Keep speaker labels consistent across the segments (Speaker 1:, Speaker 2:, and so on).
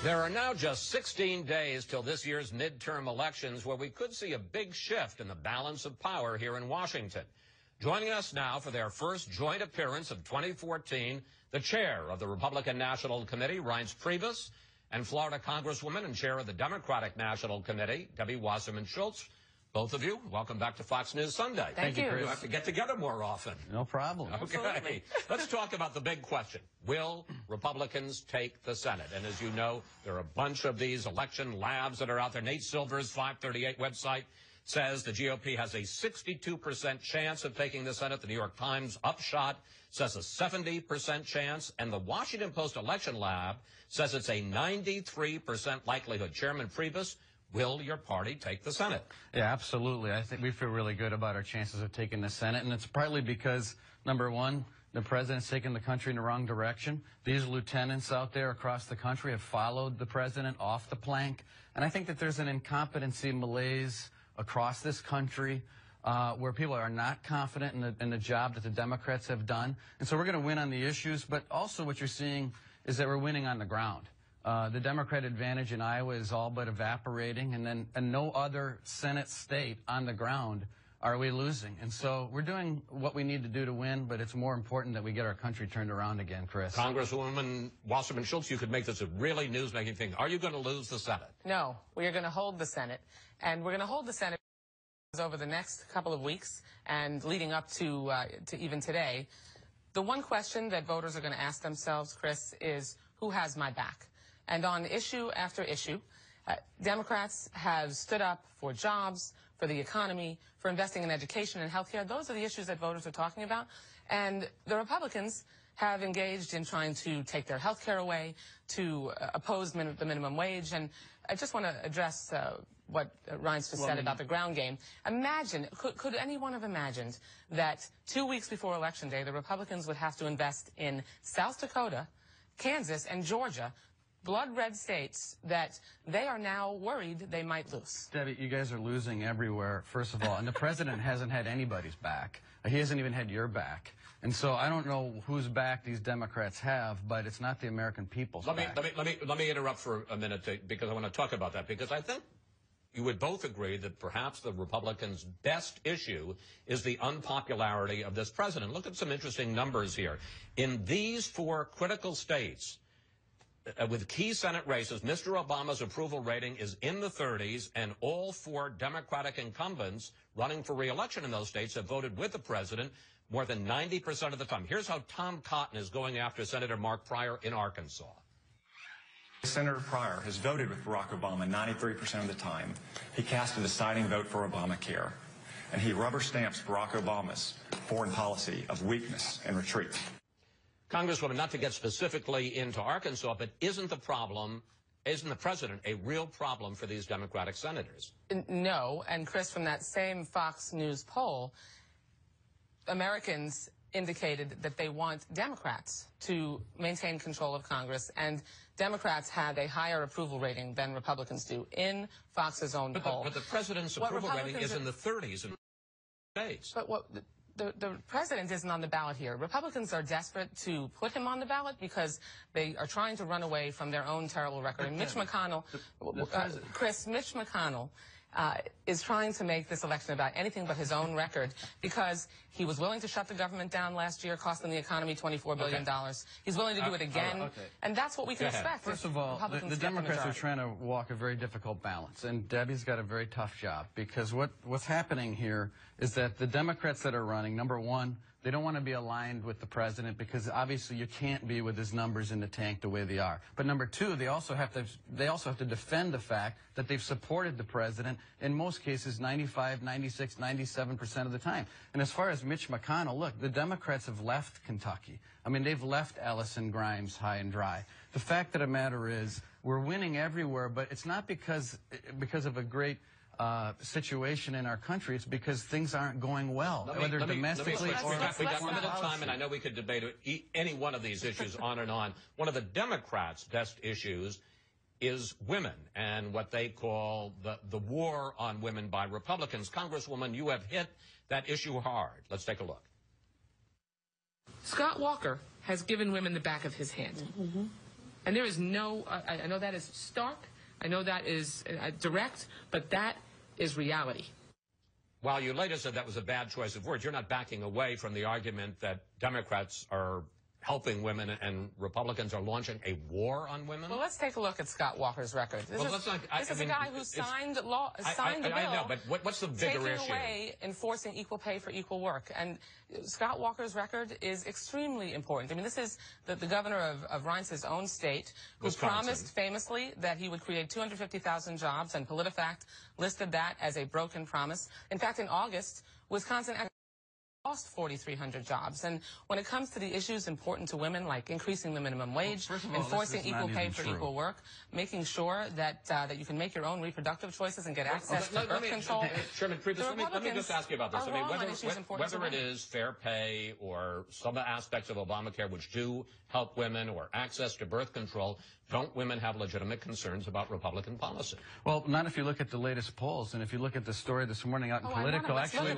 Speaker 1: There are now just 16 days till this year's midterm elections, where we could see a big shift in the balance of power here in Washington. Joining us now for their first joint appearance of 2014, the chair of the Republican National Committee, Reince Priebus, and Florida Congresswoman and chair of the Democratic National Committee, Debbie Wasserman Schultz. Both of you, welcome back to Fox News Sunday.
Speaker 2: Thank you.
Speaker 1: You have to get together more often.
Speaker 2: No problem.
Speaker 1: Okay.
Speaker 2: Absolutely.
Speaker 1: Let's talk about the big question. Will Republicans take the Senate? And as you know, there are a bunch of these election labs that are out there. Nate Silver's 538 website says the GOP has a 62% chance of taking the Senate. The New York Times Upshot says a 70% chance. And the Washington Post Election Lab says it's a 93% likelihood. Chairman Priebus, will your party take the Senate?
Speaker 2: Yeah, absolutely. I think we feel really good about our chances of taking the Senate, and it's partly because, number one, the president's taken the country in the wrong direction. These lieutenants out there across the country have followed the president off the plank, and I think that there's an incompetency malaise across this country where people are not confident in the job that the Democrats have done. And so we're going to win on the issues, but also what you're seeing is that we're winning on the ground. The Democrat advantage in Iowa is all but evaporating, and then in no other Senate state on the ground are we losing. And so we're doing what we need to do to win, but it's more important that we get our country turned around again, Chris.
Speaker 1: Congresswoman Wasserman Schultz, you could make this a really news-making thing. Are you going to lose the Senate?
Speaker 3: No, we are going to hold the Senate, and we're going to hold the Senate over the next couple of weeks and leading up to even today. The one question that voters are going to ask themselves, Chris, is who has my back? And on issue after issue, Democrats have stood up for jobs, for the economy, for investing in education and health care. Those are the issues that voters are talking about. And the Republicans have engaged in trying to take their health care away, to oppose the minimum wage. And I just want to address what Reince just said about the ground game. Imagine, could anyone have imagined that 2 weeks before Election Day, the Republicans would have to invest in South Dakota, Kansas, and Georgia, blood red states that they are now worried they might lose?
Speaker 2: Debbie, you guys are losing everywhere, first of all, and the president hasn't had anybody's back. He hasn't even had your back. And so I don't know whose back these Democrats have, but it's not the American people's back.
Speaker 1: Let me interrupt for a minute because I want to talk about that, because I think you would both agree that perhaps the Republicans' best issue is the unpopularity of this president. Look at some interesting numbers here. In these four critical states, with key Senate races, Mr. Obama's approval rating is in the 30s, and all four Democratic incumbents running for re-election in those states have voted with the president more than 90% of the time. Here's how Tom Cotton is going after Senator Mark Pryor in Arkansas.
Speaker 4: Senator Pryor has voted with Barack Obama 93% of the time. He cast a deciding vote for Obamacare, and he rubber stamps Barack Obama's foreign policy of weakness and retreat.
Speaker 1: Congresswoman, not to get specifically into Arkansas, but isn't the president a real problem for these Democratic senators?
Speaker 3: No, and Chris, from that same Fox News poll, Americans indicated that they want Democrats to maintain control of Congress, and Democrats had a higher approval rating than Republicans do in Fox's own poll.
Speaker 1: But the president's approval rating is in the 30s in states.
Speaker 3: But what... The president isn't on the ballot here. Republicans are desperate to put him on the ballot because they are trying to run away from their own terrible record. And Mitch McConnell, Mitch McConnell is trying to make this election about anything but his own record, because he was willing to shut the government down last year, costing the economy $24 billion. He's willing to do it again, and that's what we can expect.
Speaker 2: First of all, the Democrats are trying to walk a very difficult balance, and Debbie's got a very tough job, because what's happening here is that the Democrats that are running, number one, they don't want to be aligned with the president, because obviously you can't be with his numbers in the tank the way they are. But number two, they also have to defend the fact that they've supported the president in most cases 95, 96, 97% of the time. And as far as Mitch McConnell, look, the Democrats have left Kentucky. I mean, they've left Ellison Grimes high and dry. The fact of the matter is we're winning everywhere, but it's not because of a great situation in our country. It's because things aren't going well, whether domestically or...
Speaker 1: We got limited time, and I know we could debate any one of these issues on and on. One of the Democrats' best issues is women and what they call the war on women by Republicans. Congresswoman, you have hit that issue hard. Let's take a look.
Speaker 5: Scott Walker has given women the back of his hand.
Speaker 3: And there is no, I know that is stark, I know that is direct, but that is reality.
Speaker 1: While you later said that was a bad choice of words, you're not backing away from the argument that Democrats are helping women and Republicans are launching a war on women?
Speaker 3: Well, let's take a look at Scott Walker's record. This is a guy who signed the bill.
Speaker 1: I know, but what's the bigger issue?
Speaker 3: Taking away enforcing equal pay for equal work. And Scott Walker's record is extremely important. I mean, this is the governor of Reince's own state, who promised famously that he would create 250,000 jobs, and PolitiFact listed that as a broken promise. In fact, in August, Wisconsin lost 4,300 jobs. And when it comes to the issues important to women, like increasing the minimum wage, enforcing equal pay for equal work, making sure that that you can make your own reproductive choices and get access to birth control.
Speaker 1: Chairman Priebus, let me just ask you about this. I mean, whether it is fair pay or some aspects of Obamacare which do help women, or access to birth control, don't women have legitimate concerns about Republican policy?
Speaker 2: Well, not if you look at the latest polls, and if you look at the story this morning out in Politico, actually,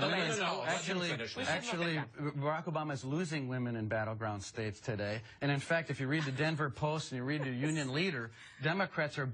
Speaker 2: Barack Obama is losing women in battleground states today. And in fact, if you read the Denver Post and you read the Union Leader, Democrats are,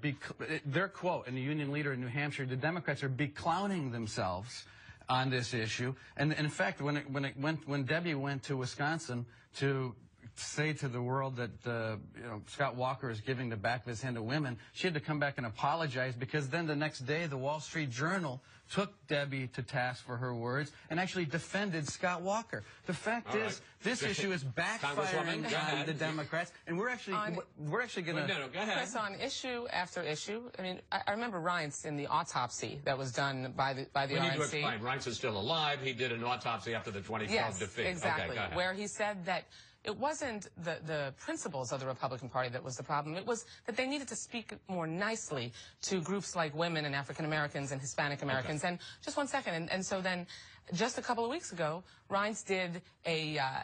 Speaker 2: their quote in the Union Leader in New Hampshire, the Democrats are beclowning themselves on this issue. And in fact, when Debbie went to Wisconsin to say to the world that Scott Walker is giving the back of his hand to women, she had to come back and apologize, because then the next day the Wall Street Journal took Debbie to task for her words and actually defended Scott Walker. The fact is, this issue is backfiring on the Democrats, and we're actually going to...
Speaker 1: Go ahead.
Speaker 3: Chris, on issue after issue, I mean, I remember Reince in the autopsy that was done by the RNC.
Speaker 1: We need to explain. Reince is still alive. He did an autopsy after the 2012 defeat.
Speaker 3: Yes, exactly.
Speaker 1: Okay,
Speaker 3: where he said that it wasn't the principles of the Republican Party that was the problem. It was that they needed to speak more nicely to groups like women and African Americans and Hispanic Americans. And just one second. And so then, just a couple of weeks ago, Reince did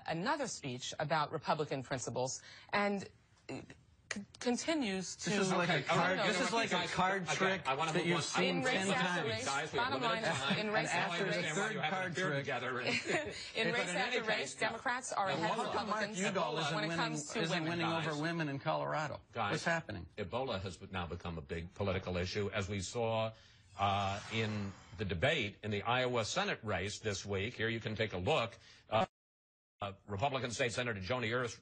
Speaker 3: another speech about Republican principles, and continues to...
Speaker 2: This is like a card trick that you've seen 10 times.
Speaker 3: Bottom line, in race after race, in race after race, Democrats are ahead of Republicans when it comes to women.
Speaker 2: Isn't winning over women in Colorado. What's happening?
Speaker 1: Ebola has now become a big political issue, as we saw in the debate in the Iowa Senate race this week. Here you can take a look. Republican State Senator Joni Ernst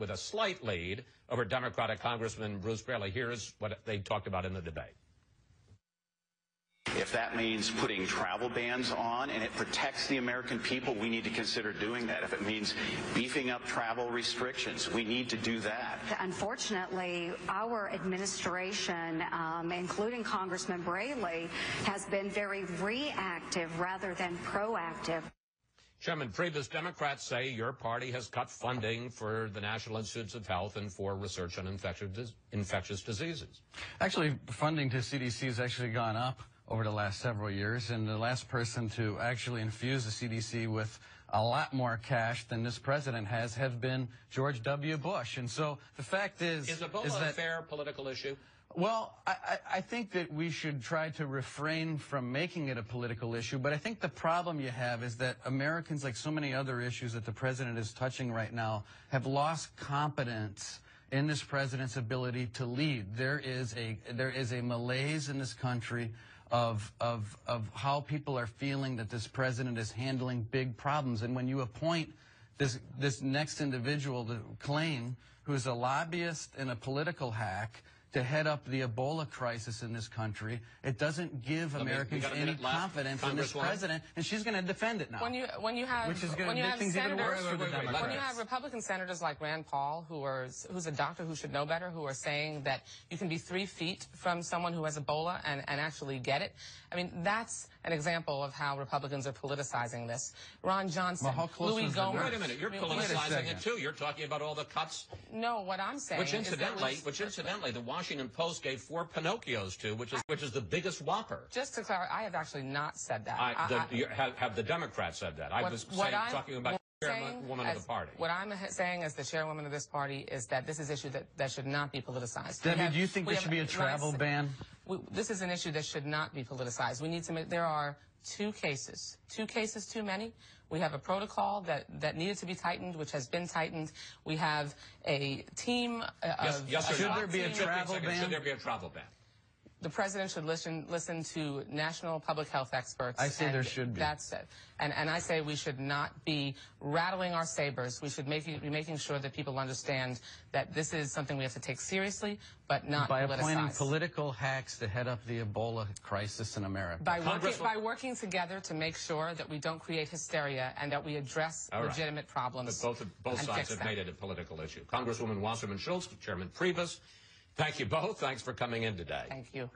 Speaker 1: with a slight lead over Democratic Congressman Bruce Braley. Here's what they talked about in the debate.
Speaker 5: If that means putting travel bans on and it protects the American people, we need to consider doing that. If it means beefing up travel restrictions, we need to do that.
Speaker 6: Unfortunately, our administration, including Congressman Braley, has been very reactive rather than proactive.
Speaker 1: Chairman Priebus, Democrats say your party has cut funding for the National Institutes of Health and for research on infectious diseases.
Speaker 2: Actually, funding to CDC has actually gone up over the last several years, and the last person to actually infuse the CDC with a lot more cash than this president has been George W. Bush. And so the fact is
Speaker 1: Ebola a fair political issue?
Speaker 2: Well, I think that we should try to refrain from making it a political issue, but I think the problem you have is that Americans, like so many other issues that the president is touching right now, have lost confidence in this president's ability to lead. There is a malaise in this country of how people are feeling that this president is handling big problems. And when you appoint this next individual to claim, who's a lobbyist and a political hack, to head up the Ebola crisis in this country, it doesn't give Americans any confidence in this president, and she's going to defend it now.
Speaker 3: When you have Republican senators like Rand Paul, who's a doctor who should know better, who are saying that you can be 3 feet from someone who has Ebola and actually get it, I mean, that's an example of how Republicans are politicizing this. Ron Johnson, Louis Gohmert.
Speaker 1: Wait a minute, you're politicizing it too. You're talking about all the cuts.
Speaker 3: No, what I'm saying
Speaker 1: which incidentally, the Washington Post gave 4 Pinocchios to, which is the biggest whopper.
Speaker 3: Just to clarify, I have actually not said that.
Speaker 1: Have the Democrats said that? I was talking about the chairwoman of the party.
Speaker 3: What I'm saying as the chairwoman of this party is that this is an issue that should not be politicized.
Speaker 2: Debbie, do you think there should be a travel ban?
Speaker 3: This is an issue that should not be politicized. We need to make, there are 2 cases. 2 cases too many. We have a protocol that needed to be tightened, which has been tightened. We have a team of...
Speaker 2: Should there be a travel ban?
Speaker 1: Should there be a travel ban?
Speaker 3: The president should listen to national public health experts.
Speaker 2: I say there should be.
Speaker 3: That's it. And I say we should not be rattling our sabers. We should be making sure that people understand that this is something we have to take seriously, but not
Speaker 2: by
Speaker 3: politicize.
Speaker 2: Appointing political hacks to head up the Ebola crisis in America.
Speaker 3: By working together to make sure that we don't create hysteria and that we address legitimate problems.
Speaker 1: But both sides have made it a political issue. Congresswoman Wasserman Schultz, Chairman Priebus, thank you both. Thanks for coming in today.
Speaker 3: Thank you.